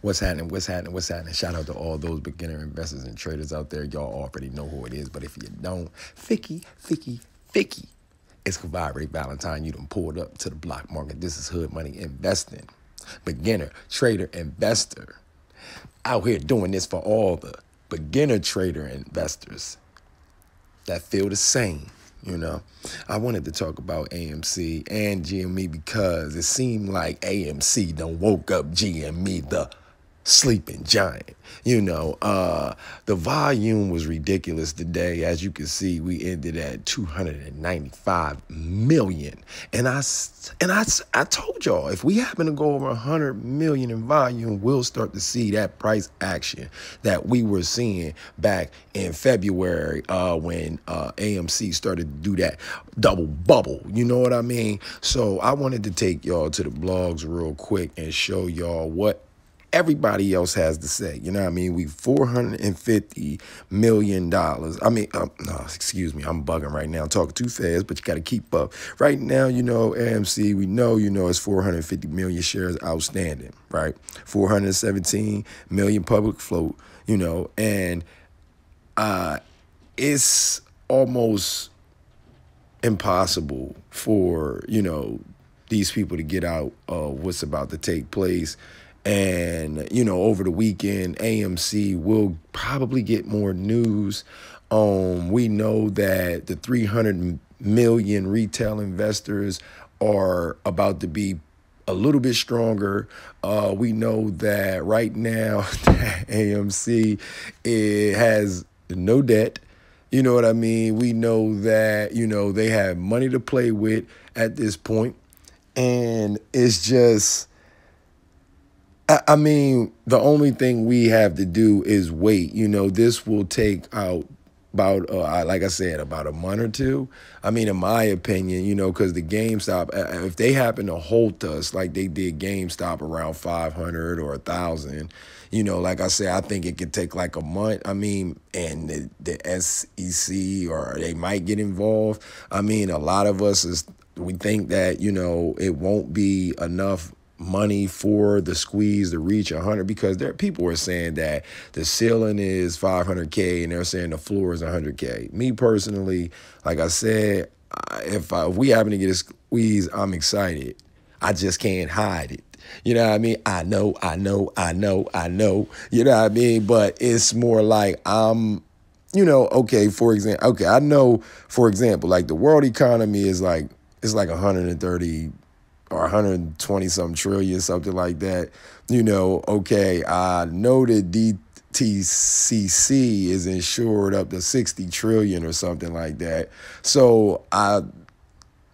What's happening? What's happening? What's happening? Shout out to all those beginner investors and traders out there. Y'all already know who it is, but if you don't, Ficky. It's Kavari Valentine. You done pulled up to the block market. This is Hood Money Investing. Beginner, trader, investor. Out here doing this for all the beginner trader investors that feel the same. You know, I wanted to talk about AMC and GME because it seemed like AMC done woke up GME, the sleeping giant. You know, the volume was ridiculous today. As you can see, we ended at 295 million. And I told y'all, if we happen to go over 100 million in volume, we'll start to see that price action that we were seeing back in February when AMC started to do that double bubble. You know what I mean? So I wanted to take y'all to the blogs real quick and show y'all what everybody else has to say. You know what I mean? We $450 million. I mean, no, excuse me. I'm bugging right now. I'm talking too fast, but you got to keep up. Right now, you know, AMC, we know, you know, it's 450 million shares outstanding, right? 417 million public float, you know, and it's almost impossible for, you know, these people to get out of what's about to take place. And, you know, over the weekend, AMC will probably get more news. We know that the 300 million retail investors are about to be a little bit stronger. We know that right now AMC has no debt. You know what I mean? We know that, you know, they have money to play with at this point. And it's just, I mean, the only thing we have to do is wait. You know, this will take out about, like I said, about a month or two. I mean, in my opinion, you know, because the GameStop, if they happen to halt us like they did GameStop around 500 or 1,000, you know, like I said, I think it could take like a month. I mean, and the SEC or they might get involved. I mean, a lot of us we think that, you know, it won't be enough money for the squeeze to reach 100 because people are saying that the ceiling is 500K and they're saying the floor is 100K. Me personally, like I said, if we happen to get a squeeze, I'm excited. I just can't hide it. You know what I mean? I know. You know what I mean? But it's more like you know, okay, for example, I know, for example, like the world economy is like, it's like 130 or 120 something trillion, something like that. You know, okay, I know that DTCC is insured up to 60 trillion or something like that. So I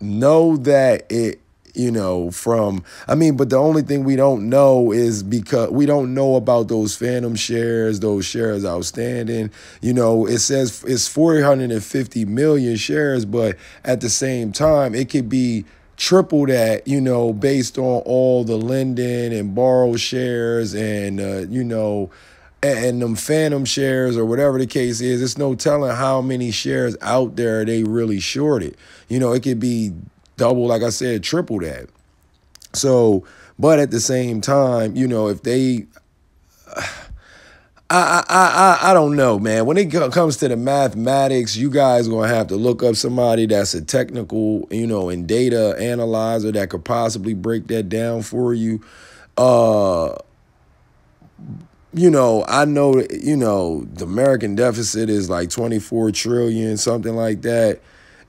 know that it, you know, but the only thing we don't know is because we don't know about those phantom shares, those shares outstanding. You know, it says it's 450 million shares, but at the same time, it could be triple that, you know, based on all the lending and borrow shares and, you know, and them phantom shares or whatever the case is. It's no telling how many shares out there they really shorted. You know, it could be double, like I said, triple that. So, but at the same time, you know, if they, I don't know, man. When it comes to the mathematics, you guys are going to have to look up somebody that's a technical, you know, and data analyzer that could possibly break that down for you. You know, I know, you know, the American deficit is like 24 trillion, something like that.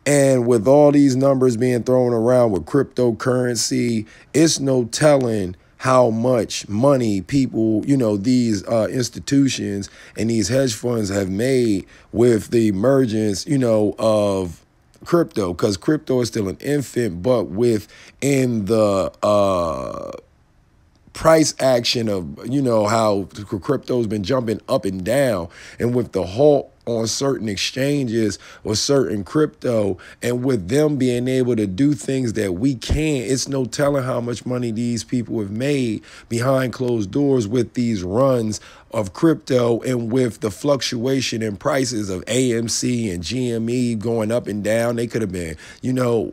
And with all these numbers being thrown around with cryptocurrency, it's no telling how much money people, you know, these institutions and these hedge funds have made with the emergence, you know, of crypto, because crypto is still an infant, but within the price action of, you know, how crypto's been jumping up and down, and with the halt on certain exchanges or certain crypto, and with them being able to do things that we can't, it's no telling how much money these people have made behind closed doors with these runs of crypto, and with the fluctuation in prices of AMC and GME going up and down, they could have been,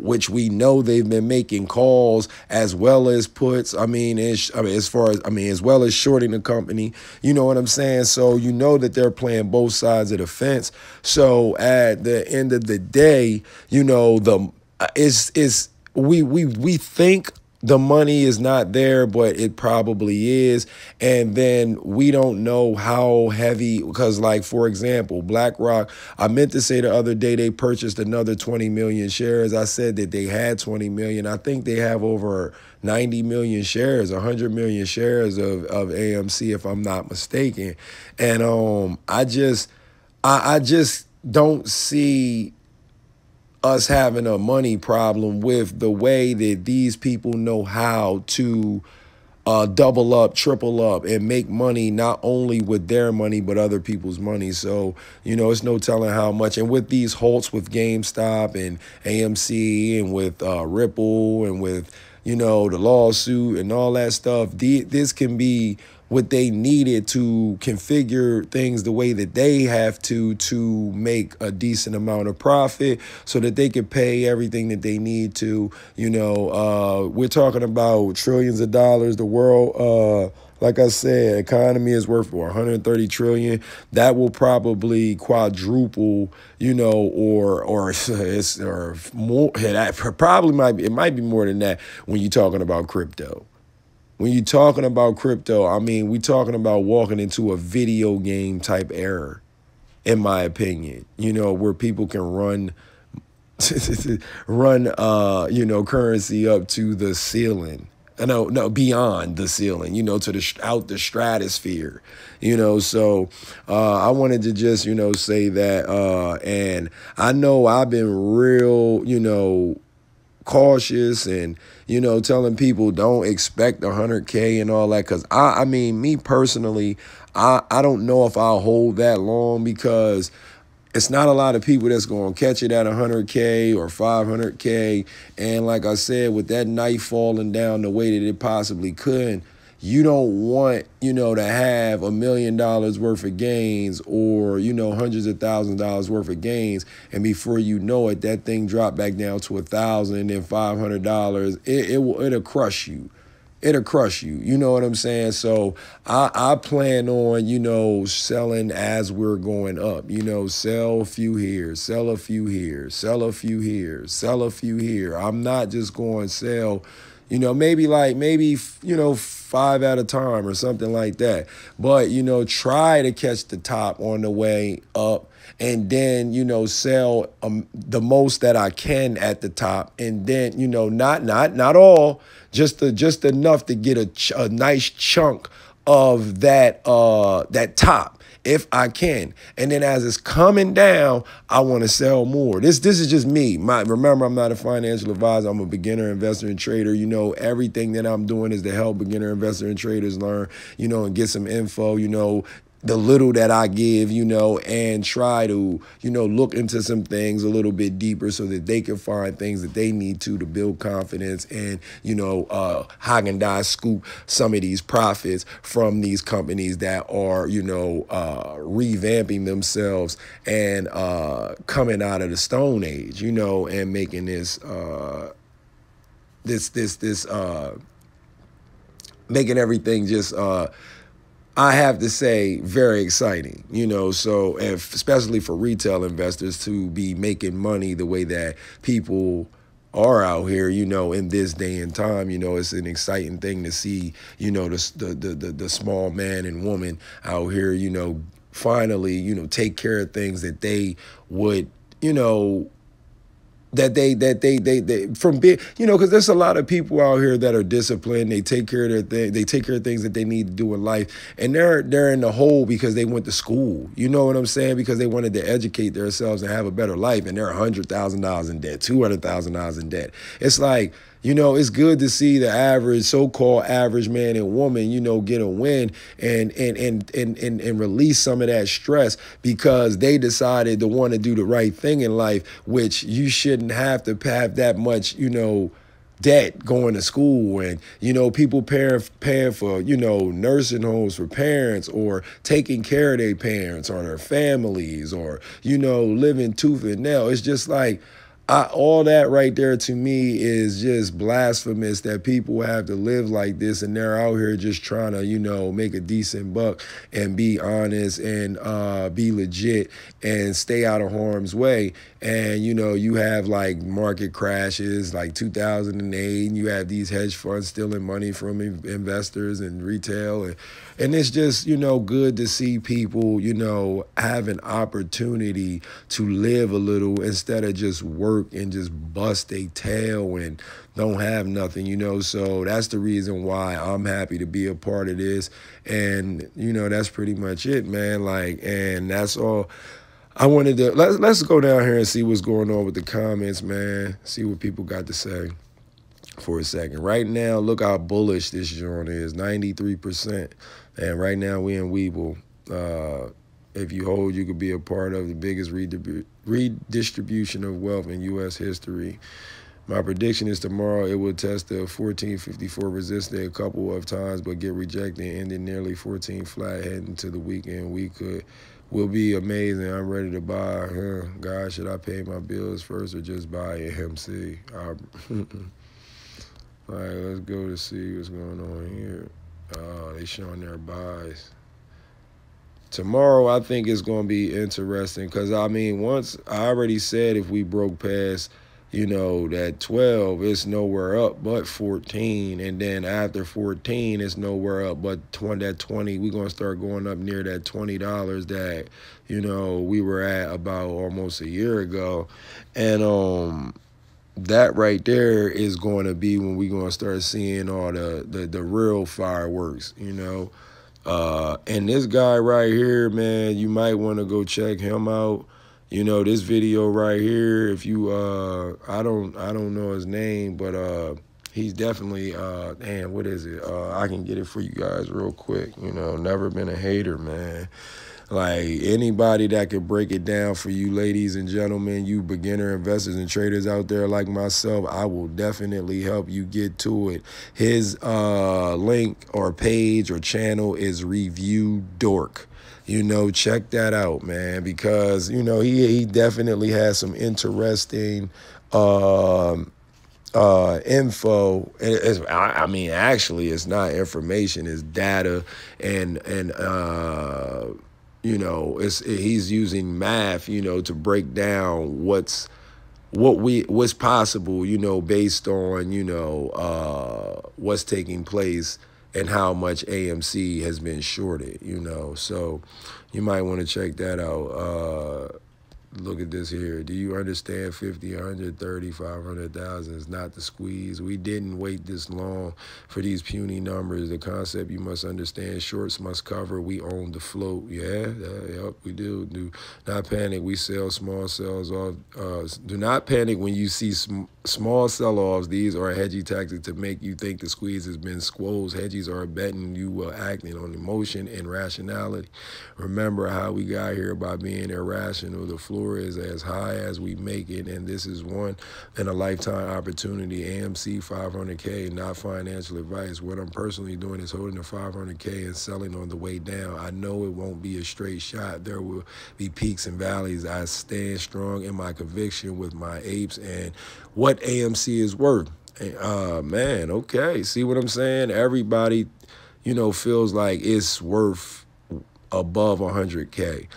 which we know they've been making calls as well as puts. I mean, as well as shorting the company. You know what I'm saying? So you know that they're playing both sides of the fence. So at the end of the day, we think the money is not there, but it probably is. And then we don't know how heavy, because like, for example, BlackRock, I meant to say the other day they purchased another 20 million shares. I said that they had 20 million. I think they have over 90 million shares, 100 million shares of AMC, if I'm not mistaken. And I just don't see us having a money problem with the way that these people know how to double up, triple up, and make money, not only with their money, but other people's money. So, it's no telling how much. And with these halts with GameStop and AMC and with Ripple and with, the lawsuit and all that stuff, this can be what they needed to configure things the way that they have to make a decent amount of profit so that they can pay everything that they need to. We're talking about trillions of dollars. The world, like I said, economy is worth 130 trillion. That will probably quadruple, or more. It might be more than that when you're talking about crypto. When you're talking about crypto, I mean, we're talking about walking into a video game type era, in my opinion, where people can run currency up to the ceiling. No, beyond the ceiling, to out the stratosphere, so I wanted to just, say that. And I know I've been real, cautious and, telling people don't expect 100K and all that. Because I mean, me personally, I don't know if I'll hold that long, because it's not a lot of people that's going to catch it at 100K or 500K. And like I said, with that knife falling down the way that it possibly could, you don't want, to have $1 million worth of gains or, hundreds of thousands of dollars worth of gains. And before you know it, that thing dropped back down to $1,000 and then $500. It'll crush you. It'll crush you. You know what I'm saying? So I plan on, selling as we're going up, sell a few here, sell a few here, sell a few here, sell a few here. I'm not just going to sell, maybe 5 at a time or something like that. But, try to catch the top on the way up, and then, sell the most that I can at the top. And then, not all, just enough to get a nice chunk of that top, if I can. And then as it's coming down, I want to sell more. This is just me. Remember, I'm not a financial advisor. I'm a beginner investor and trader. Everything that I'm doing is to help beginner investor and traders learn, and get some info, the little that I give, and try to, look into some things a little bit deeper so that they can find things that they need to build confidence and, Haagen-Dazs scoop some of these profits from these companies that are, revamping themselves and coming out of the Stone Age, and making this making everything just I have to say, very exciting, so especially for retail investors to be making money the way that people are out here, in this day and time. It's an exciting thing to see, the small man and woman out here, finally, take care of things that they would, that they from being, because there's a lot of people out here that are disciplined. They take care of their thing. They take care of things that they need to do in life, and they're in the hole because they went to school. You know what I'm saying? Because they wanted to educate themselves and have a better life, and they're $100,000 in debt, $200,000 in debt. It's like, it's good to see the average, so-called average man and woman, get a win and release some of that stress because they decided to want to do the right thing in life, which you shouldn't have to have that much, debt going to school, and people paying for nursing homes for parents, or taking care of their parents or their families, or living tooth and nail. It's just like, all that right there to me is just blasphemous, that people have to live like this, and they're out here just trying to, make a decent buck and be honest and be legit and stay out of harm's way. And, you have like market crashes like 2008, and you have these hedge funds stealing money from investors and retail. And it's just, good to see people, have an opportunity to live a little instead of just work and just bust a tail and don't have nothing. So that's the reason why I'm happy to be a part of this. And, that's pretty much it, man. Like, and that's all. I wanted to, let's go down here and see what's going on with the comments, man. See what people got to say for a second. Right now, look how bullish this joint is, 93%. And right now we in Weeble. If you hold, you could be a part of the biggest redistribution of wealth in U.S. history. My prediction is tomorrow it will test the 1454 resistance a couple of times, but get rejected and end in nearly 14 flat heading to the weekend. Will be amazing. I'm ready to buy. God, should I pay my bills first or just buy AMC? All right, let's go to see what's going on here. They showing their buys. Tomorrow, I think it's going to be interesting because, once I already said if we broke past, that 12, it's nowhere up but 14. And then after 14, it's nowhere up but 20. That 20, we're going to start going up near that $20 that, we were at about almost a year ago. And that right there is going to be when we're going to start seeing all the real fireworks, and this guy right here, man, you might want to go check him out. This video right here, if you, I don't know his name, but he's definitely, damn, what is it? I can get it for you guys real quick. Never been a hater, man. Like, anybody that could break it down for you, ladies and gentlemen, you beginner investors and traders out there like myself, I will definitely help you get to it. His link or page or channel is Review Dork. Check that out, man, because, he definitely has some interesting info. Actually, it's not information, it's data, and he's using math, to break down what's possible, based on, what's taking place and how much AMC has been shorted, So you might want to check that out. Look at this here. Do you understand 50, 130, 500,000 is not the squeeze? We didn't wait this long for these puny numbers. The concept you must understand, shorts must cover. We own the float. Yeah, yep, we do. Do not panic. We sell small sells off. Do not panic when you see small sell-offs. These are a hedgy tactic to make you think the squeeze has been squoze. Hedgies are betting you will acting on emotion and rationality. Remember how we got here by being irrational. The floor is as high as we make it, and this is one in a lifetime opportunity. AMC 500K, not financial advice. What I'm personally doing is holding the 500K and selling on the way down. I know it won't be a straight shot. There will be peaks and valleys. I stand strong in my conviction with my apes and what AMC is worth. Man, okay. See what I'm saying? Everybody, feels like it's worth above 100K.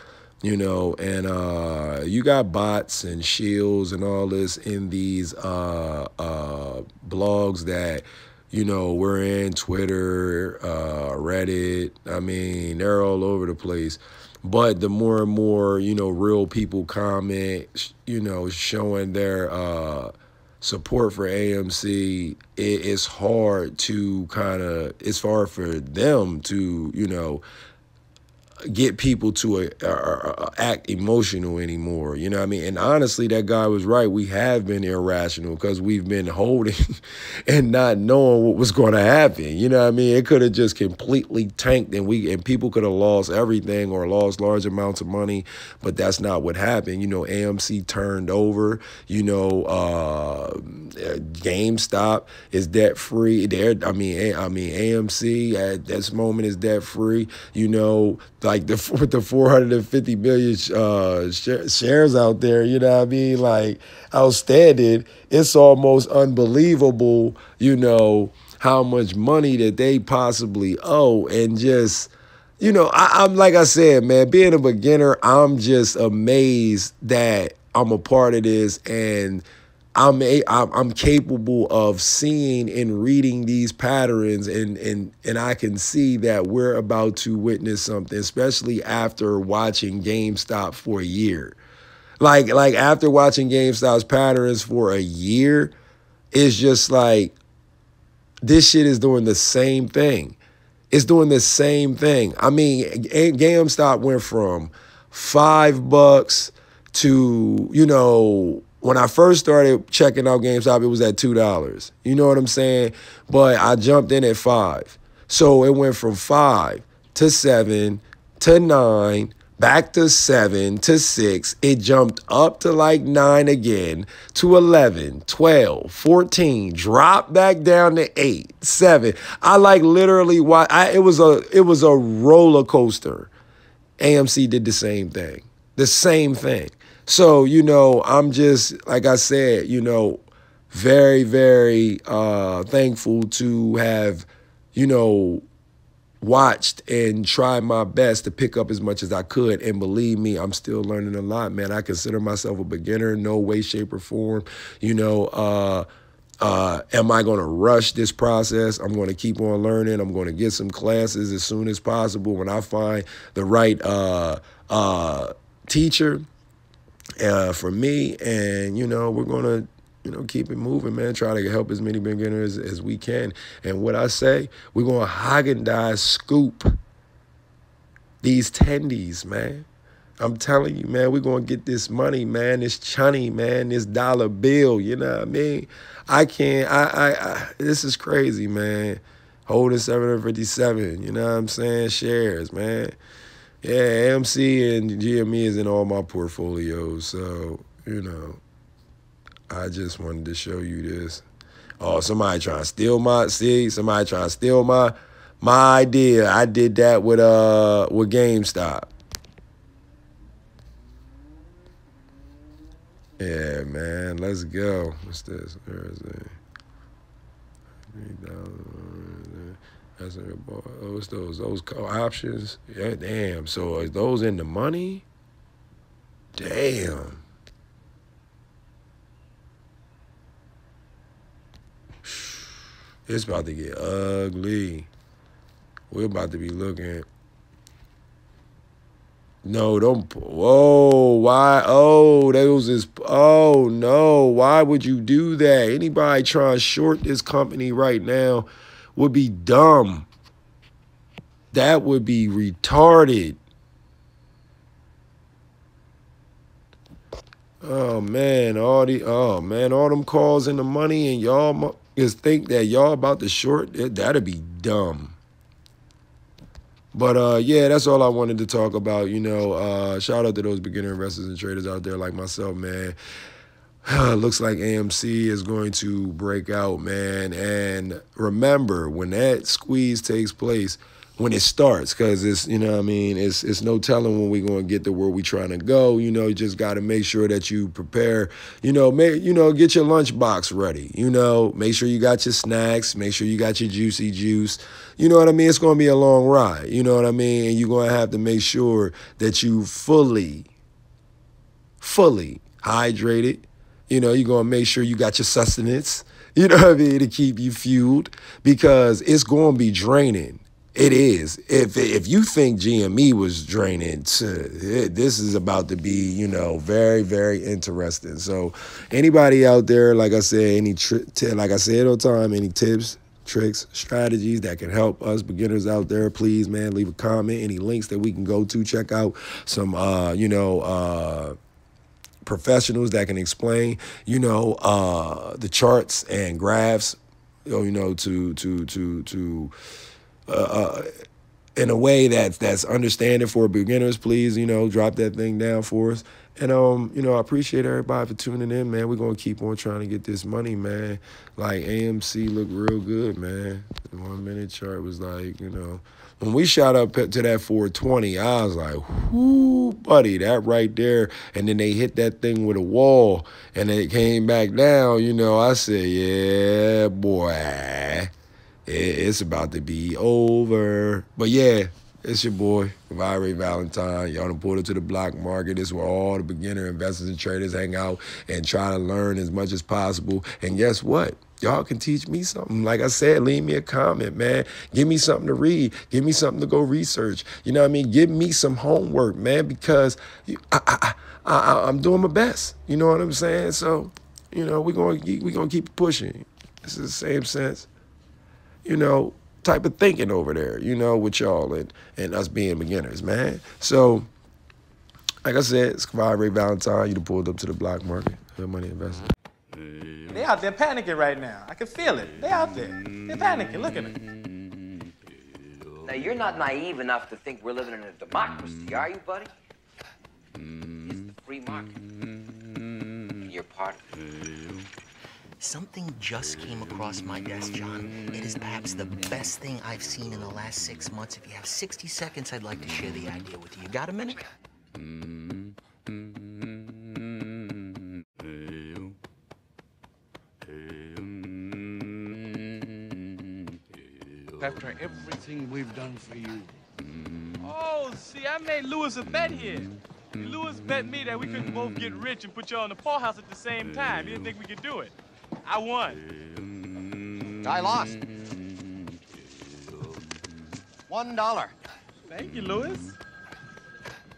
And you got bots and shields and all this in these blogs that, we're in, Twitter, Reddit. They're all over the place. But the more and more, real people comment, showing their support for AMC, it's hard to it's hard for them to, get people to act emotional anymore. You know what I mean? And honestly, that guy was right. We have been irrational because we've been holding and not knowing what was going to happen. You know what I mean? It could have just completely tanked and people could have lost everything or lost large amounts of money, but that's not what happened. You know, AMC turned over. You know, GameStop is debt free. AMC at this moment is debt free. You know, like with the 450 million shares out there, you know what I mean? Like, outstanding. It's almost unbelievable, you know, how much money that they possibly owe. And just, you know, I'm like I said, man, being a beginner, I'm just amazed that I'm a part of this, and I'm capable of seeing and reading these patterns, and I can see that we're about to witness something, especially after watching GameStop for a year. Like after watching GameStop's patterns for a year, it's just like this shit is doing the same thing. It's doing the same thing. I mean, GameStop went from $5 to, you know, when I first started checking out GameStop, it was at $2. You know what I'm saying? But I jumped in at $5. So it went from 5 to 7 to 9, back to 7 to 6. It jumped up to like 9 again, to 11, 12, 14, dropped back down to 8, 7. I like literally it was a roller coaster. AMC did the same thing. The same thing. So, you know, I'm just, like I said, you know, very, very thankful to have, you know, watched and tried my best to pick up as much as I could. And believe me, I'm still learning a lot, man. I consider myself a beginner in no way, shape, or form. You know, am I going to rush this process? I'm going to keep on learning. I'm going to get some classes as soon as possible when I find the right teacher for me. And, you know, we're going to, you know, keep it moving, man. Try to help as many beginners as we can. And what I say, we're going to Haagen-Dazs scoop these tendies, man. I'm telling you, man, we're going to get this money, man, this chunny, man, this dollar bill, you know what I mean? This is crazy, man. Holding 757, you know what I'm saying? Shares, man. Yeah, AMC and GME is in all my portfolios, so, you know, I just wanted to show you this. Oh, somebody trying to steal somebody trying to steal my idea. I did that with GameStop. Yeah, man, let's go. What's this? Where is it? That's those options. Yeah, damn. So are those in the money? Damn. It's about to get ugly. We're about to be looking. No, don't. Whoa, why? Oh, oh, no. Why would you do that? Anybody trying to short this company right now would be dumb. That would be retarded. Oh, man. All them calls in the money, and y'all just think that y'all about to short it. That'd be dumb. But, yeah, that's all I wanted to talk about. You know, shout out to those beginner investors and traders out there like myself, man. Looks like AMC is going to break out, man. And remember, when that squeeze takes place, when it starts, because it's, you know what I mean, it's no telling when we're going to get to where we're trying to go. You know, you just got to make sure that you prepare, get your lunchbox ready. You know, make sure you got your snacks, make sure you got your juicy juice. You know what I mean? It's going to be a long ride. You know what I mean? And you're going to have to make sure that you fully hydrated. You know, you're going to make sure you got your sustenance, you know what I mean, to keep you fueled, because it's going to be draining. It is. If you think GME was draining, this is about to be, you know, very, very interesting. So anybody out there, like I said, like I said all the time, any tips, tricks, strategies that can help us beginners out there, please, man, leave a comment. Any links that we can go to, check out some, professionals that can explain, the charts and graphs, in a way that's understanding for beginners. Please, drop that thing down for us. And, I appreciate everybody for tuning in, man. We're going to keep on trying to get this money, man. Like, AMC looked real good, man. The 1 minute chart was like, when we shot up to that 420, I was like, whoo, buddy, that right there. And then they hit that thing with a wall, and it came back down, I said, yeah, boy, it's about to be over. But, yeah. It's your boy, Ray Valentine. Y'all done pulled it to the block market. This is where all the beginner investors and traders hang out and try to learn as much as possible. And guess what? Y'all can teach me something. Like I said, leave me a comment, man. Give me something to read. Give me something to go research. You know what I mean? Give me some homework, man, because I'm doing my best. You know what I'm saying? So, we're gonna keep pushing. This is the same sense, type of thinking over there, with y'all and us being beginners, man. So, like I said, it's Ray Valentine. You done pulled up to the block market. Good money investing. They out there panicking right now. I can feel it. They out there. They're panicking. Look at them. Now, you're not naive enough to think we're living in a democracy, are you, buddy? It's the free market. And you're part of it. Something just came across my desk, John. It is perhaps the best thing I've seen in the last 6 months. If you have 60 seconds, I'd like to share the idea with you. You got a minute? After everything we've done for you. Oh, see, I made Lewis a bet here. Lewis bet me that we couldn't both get rich and put you all in the poorhouse at the same time. He didn't think we could do it. I won. I lost. $1. Thank you, Lewis.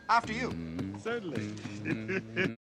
After you. Certainly.